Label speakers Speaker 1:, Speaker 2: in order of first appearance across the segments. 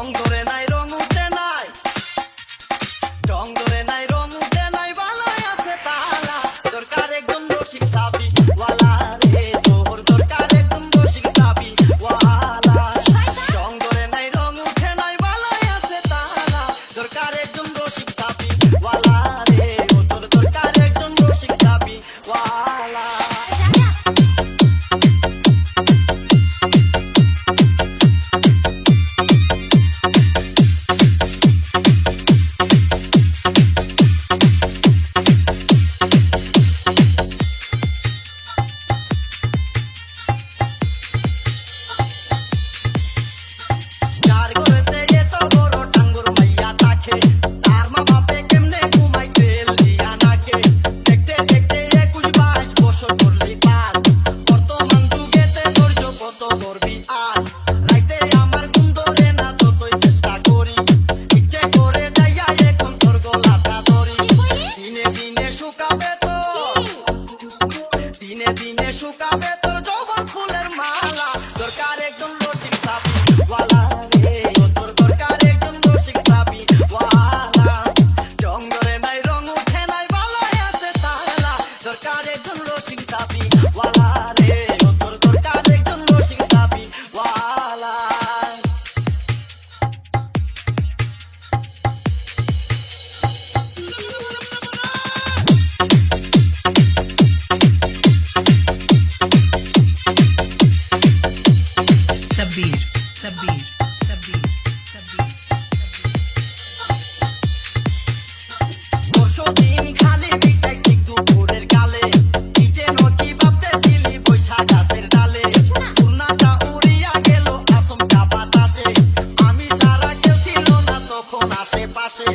Speaker 1: রং ধরে নাই রং উঠে নাই, রং ধরে নাই রং উঠে নাই, ভালোই আছে তালা, দরকার একদম রসিক চাবি ওয়ালা রে, তোর দরকার একদম রসিক চাবি ওয়ালা। রং ধরে নাই রং উঠে নাই, ভালোই আছে তালা, দরকার একদম রসিক চাবি ওয়ালা রে, তোর দরকার একদম রসিক চাবি ওয়ালা। শুকাবে তোর যৌবন ফুলের মালা, দরকার একদম রসিক চাবি ওয়ালা রে, তোর দরকার একদম রসিক চাবি ওয়ালা। রং ধরে নাই রং উঠে নাই, ভালোই আছে তালা, দরকার একদম রসিক চাবি ওয়ালা রে, তোর দরকার একদম রসিক চাবি ওয়ালা।
Speaker 2: Sabir, Sabir, Sabir, Sabir,
Speaker 1: দিন খালি বিটাই ঠিক দুপুরের গালে, কি যেন কি ভাবতেছিলি বৈশাখ গাছের ডালে, পূর্ণাটা উড়িয়া গেল আসমকা বাতাসে, আমি সারা কেউ ছিল না তখন আশেপাশে,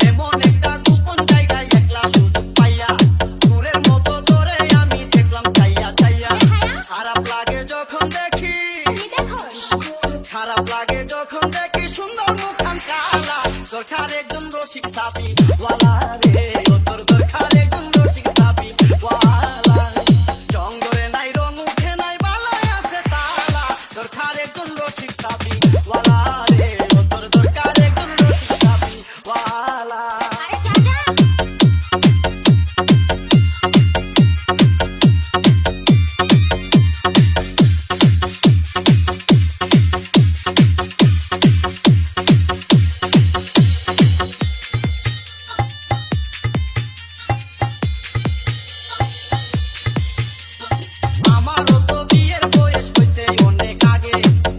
Speaker 1: এমন একটা গোপন জায়গায় একলা সুযোগ পাইয়া, সুরের মতো ধরে আমি দেখলাম চাইয়া চাইয়া, খারাপ লাগে যখন দেখি, খারাপ লাগে যখন দেখি সুন্দর মুখান কালা, দরকার একদম রসিক চাবি ওয়ালা রে, তোর দরকার একদম রসিক চাবি ওয়ালা। রং ধরে নাই রং উঠে নাই, ভালোই আছে তালা, দরকার একদম রসিক চাবি ওয়ালা রে, তোর দরকার একদম রসিক চাবি ওয়ালা। আমারও তো বিয়ের বয়স হইছে অনেক আগে,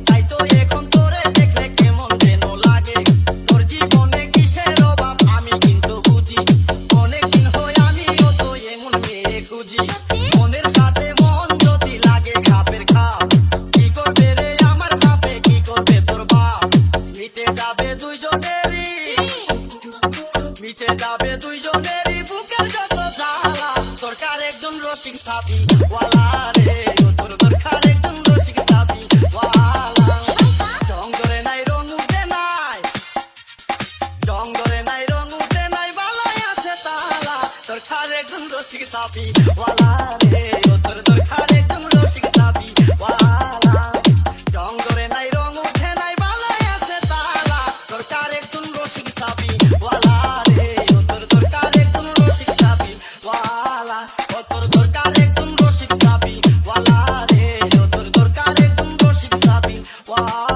Speaker 1: তাই তো এখন তোরে দেখলে কেমন যেন লাগে, তোর জীবনে কিসের অভাব আমি কিন্তু বুঝি, অনেকদিন হয় আমিও তো এমন মেয়ে খুঁজি, মনের সাথে মন যদি লাগে খাপের খাপ, কি করবে রে আমার বাপে, কি করবে তোর বাপ, মিটে যাবে দুইজনেরই, মিটে যাবে দুইজনেরই বুকের যত জ্বালা, দরকার একদম রসিক চাবি ওয়ালা রে, তোর দরকার একদম রসিক চাবি ওয়ালা। রং ধরে নাই রং উঠে নাই, রং ধরে নাই রং উঠে নাই, ভালোই আছে তালা, দরকার একদম রসিক চাবি ওয়ালা রে, তোর দরকার একদম রসিক চাবি ওয়ালা। রং ধরে নাই রং উঠে নাই, ভালোই আছে তালা, দরকার একদম রসিক চাবি ওয়ালা রে, তোর দরকার একদম রসিক চাবি ওয়ালা, তোর দরকার একদম রসিক চাবি ওয়ালা রে, তোর দরকার একদম রসিক চাবি ওয়ালা।